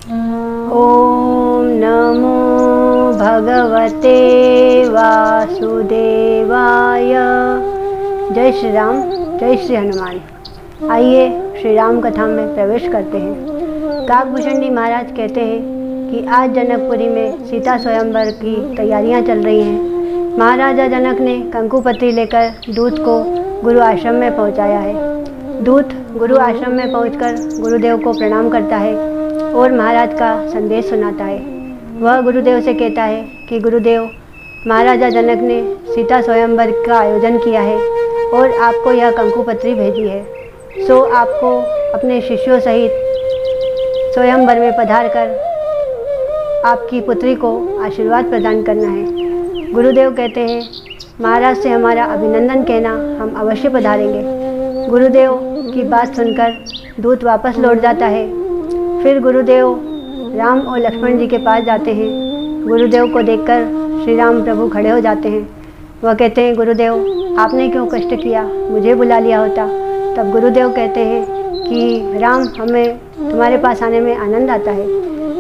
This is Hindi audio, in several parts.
ओम नमो भगवते वासुदेवाय। जय श्री राम, जय श्री हनुमान। आइए श्री राम कथा में प्रवेश करते हैं। काकभूषणी महाराज कहते हैं कि आज जनकपुरी में सीता स्वयंवर की तैयारियां चल रही हैं। महाराजा जनक ने कंकुपत्री लेकर दूत को गुरु आश्रम में पहुंचाया है। दूत गुरु आश्रम में पहुंचकर गुरुदेव को प्रणाम करता है और महाराज का संदेश सुनाता है। वह गुरुदेव से कहता है कि गुरुदेव, महाराजा जनक ने सीता स्वयंवर का आयोजन किया है और आपको यह कंकुपत्री भेजी है, सो आपको अपने शिष्यों सहित स्वयंवर में पधार कर आपकी पुत्री को आशीर्वाद प्रदान करना है। गुरुदेव कहते हैं, महाराज से हमारा अभिनंदन कहना, हम अवश्य पधारेंगे। गुरुदेव की बात सुनकर दूत वापस लौट जाता है। फिर गुरुदेव राम और लक्ष्मण जी के पास जाते हैं। गुरुदेव को देखकर श्री राम प्रभु खड़े हो जाते हैं। वह कहते हैं, गुरुदेव आपने क्यों कष्ट किया, मुझे बुला लिया होता। तब गुरुदेव कहते हैं कि राम, हमें तुम्हारे पास आने में आनंद आता है।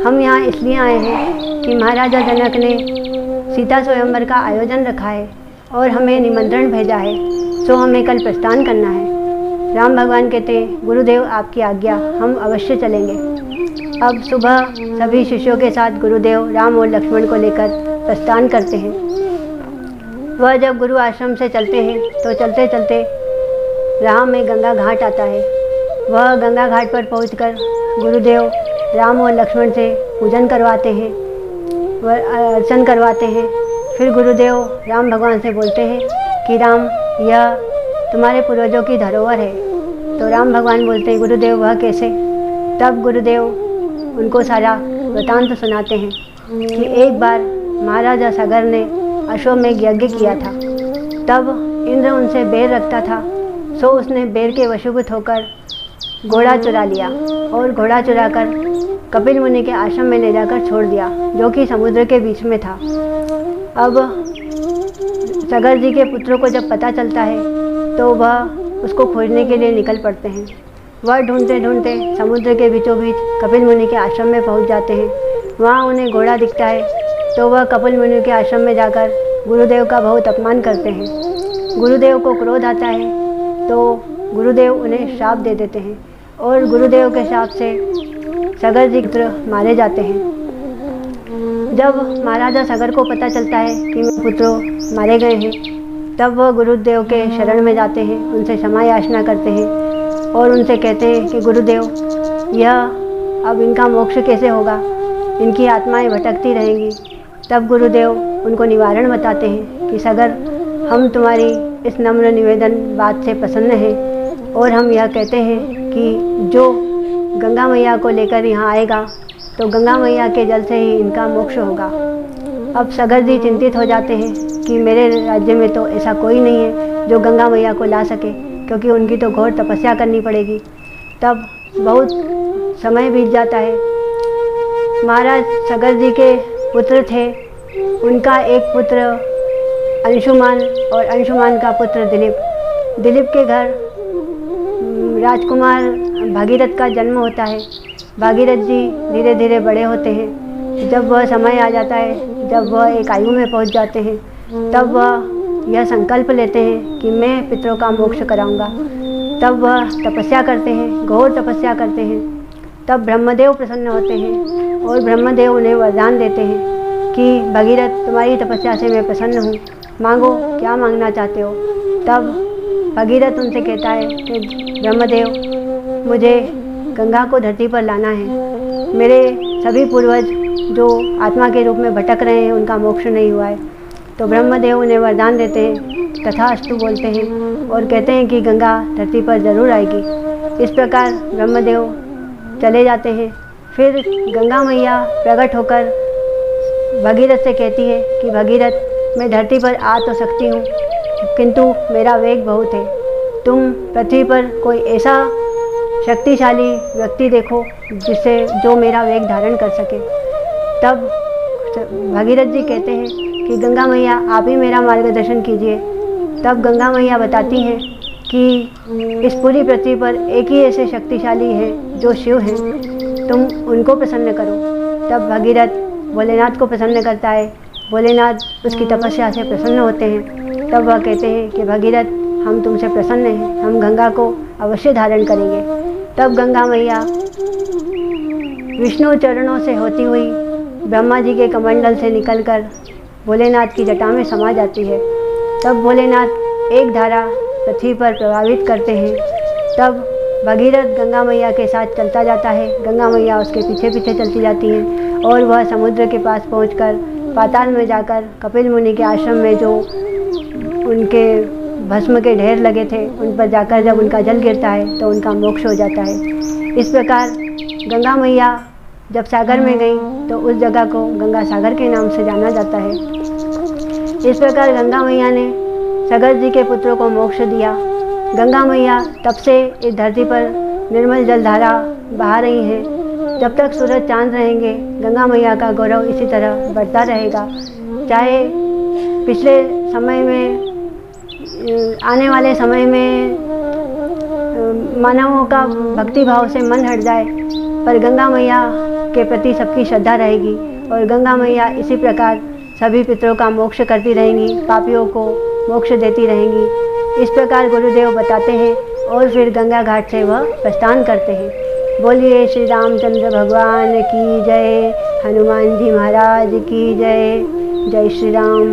हम यहाँ इसलिए आए हैं कि महाराजा जनक ने सीता स्वयंवर का आयोजन रखा है और हमें निमंत्रण भेजा है, सो हमें कल प्रस्थान करना है। राम भगवान कहते हैं, गुरुदेव आपकी आज्ञा, हम अवश्य चलेंगे। अब सुबह सभी शिष्यों के साथ गुरुदेव राम और लक्ष्मण को लेकर प्रस्थान करते हैं। वह जब गुरु आश्रम से चलते हैं तो चलते चलते राह में गंगा घाट आता है। वह गंगा घाट पर पहुंचकर गुरुदेव राम और लक्ष्मण से पूजन करवाते हैं, वह अर्चन करवाते हैं। फिर गुरुदेव राम भगवान से बोलते हैं कि राम, यह तुम्हारे पूर्वजों की धरोहर है। तो राम भगवान बोलते हैं, गुरुदेव वह कैसे? तब गुरुदेव उनको सारा वृतांत सुनाते हैं कि एक बार महाराजा सगर ने अश्वमेघ यज्ञ किया था। तब इंद्र उनसे बेर रखता था, सो उसने बेर के वशीभूत होकर घोड़ा चुरा लिया और घोड़ा चुरा कर कपिल मुनि के आश्रम में ले जाकर छोड़ दिया, जो कि समुद्र के बीच में था। अब सगर जी के पुत्रों को जब पता चलता है तो वह उसको खोजने के लिए निकल पड़ते हैं। वह ढूंढते ढूंढते समुद्र के बीचों बीच कपिल मुनि के आश्रम में पहुंच जाते हैं। वहाँ उन्हें घोड़ा दिखता है तो वह कपिल मुनि के आश्रम में जाकर गुरुदेव का बहुत अपमान करते हैं। गुरुदेव को क्रोध आता है तो गुरुदेव उन्हें श्राप दे देते हैं और गुरुदेव के श्राप से सगर जी पुत्र मारे जाते हैं। जब महाराजा सगर को पता चलता है कि मेरे पुत्रों मारे गए हैं, तब वह गुरुदेव के शरण में जाते हैं, उनसे क्षमा याचना करते हैं और उनसे कहते हैं कि गुरुदेव, यह अब इनका मोक्ष कैसे होगा, इनकी आत्माएं भटकती रहेंगी। तब गुरुदेव उनको निवारण बताते हैं कि सगर, हम तुम्हारी इस नम्र निवेदन बात से प्रसन्न हैं और हम यह कहते हैं कि जो गंगा मैया को लेकर यहाँ आएगा तो गंगा मैया के जल से ही इनका मोक्ष होगा। अब सगर जी चिंतित हो जाते हैं कि मेरे राज्य में तो ऐसा कोई नहीं है जो गंगा मैया को ला सके, क्योंकि उनकी तो घोर तपस्या करनी पड़ेगी। तब बहुत समय बीत जाता है। महाराज सगर जी के पुत्र थे, उनका एक पुत्र अंशुमान और अंशुमान का पुत्र दिलीप। दिलीप के घर राजकुमार भागीरथ का जन्म होता है। भागीरथ जी धीरे धीरे बड़े होते हैं। जब वह समय आ जाता है, जब वह एक आयु में पहुंच जाते हैं, तब वह यह संकल्प लेते हैं कि मैं पितरों का मोक्ष कराऊंगा। तब वह तपस्या करते हैं, घोर तपस्या करते हैं। तब ब्रह्मदेव प्रसन्न होते हैं और ब्रह्मदेव उन्हें वरदान देते हैं कि भगीरथ, तुम्हारी तपस्या से मैं प्रसन्न हूँ, मांगो क्या मांगना चाहते हो। तब भगीरथ उनसे कहता है कि ब्रह्मदेव, मुझे गंगा को धरती पर लाना है। मेरे सभी पूर्वज जो आत्मा के रूप में भटक रहे हैं, उनका मोक्ष नहीं हुआ है। तो ब्रह्मदेव उन्हें वरदान देते हैं, तथास्तु बोलते हैं और कहते हैं कि गंगा धरती पर जरूर आएगी। इस प्रकार ब्रह्मदेव चले जाते हैं। फिर गंगा मैया प्रकट होकर भगीरथ से कहती है कि भगीरथ, मैं धरती पर आ तो सकती हूँ, किंतु मेरा वेग बहुत है। तुम पृथ्वी पर कोई ऐसा शक्तिशाली व्यक्ति देखो जो मेरा वेग धारण कर सके। तब भगीरथ जी कहते हैं कि गंगा मैया, आप ही मेरा मार्गदर्शन कीजिए। तब गंगा मैया बताती हैं कि इस पूरी पृथ्वी पर एक ही ऐसे शक्तिशाली है जो शिव हैं। तुम उनको प्रसन्न करो। तब भगीरथ भोलेनाथ को प्रसन्न करता है। भोलेनाथ उसकी तपस्या से प्रसन्न होते हैं। तब वह कहते हैं कि भगीरथ, हम तुमसे प्रसन्न हैं, हम गंगा को अवश्य धारण करेंगे। तब गंगा मैया विष्णु चरणों से होती हुई ब्रह्मा जी के कमंडल से निकलकर भोलेनाथ की जटा में समा जाती है। तब भोलेनाथ एक धारा पृथ्वी पर प्रभावित करते हैं। तब भगीरथ गंगा मैया के साथ चलता जाता है, गंगा मैया उसके पीछे पीछे चलती जाती हैं और वह समुद्र के पास पहुंचकर पाताल में जाकर कपिल मुनि के आश्रम में जो उनके भस्म के ढेर लगे थे उन पर जाकर जब उनका जल गिरता है तो उनका मोक्ष हो जाता है। इस प्रकार गंगा मैया जब सागर में गई तो उस जगह को गंगा सागर के नाम से जाना जाता है। इस प्रकार गंगा मैया ने सगर जी के पुत्रों को मोक्ष दिया। गंगा मैया तब से इस धरती पर निर्मल जलधारा बहा रही हैं। जब तक सूरज चांद रहेंगे गंगा मैया का गौरव इसी तरह बढ़ता रहेगा। चाहे पिछले समय में, आने वाले समय में मानवों का भक्ति भाव से मन हट जाए, पर गंगा मैया के प्रति सबकी श्रद्धा रहेगी और गंगा मैया इसी प्रकार सभी पितरों का मोक्ष करती रहेंगी, पापियों को मोक्ष देती रहेंगी। इस प्रकार गुरुदेव बताते हैं और फिर गंगा घाट से वह प्रस्थान करते हैं। बोलिए श्री रामचंद्र भगवान की जय, हनुमान जी महाराज की जय। जय श्री राम।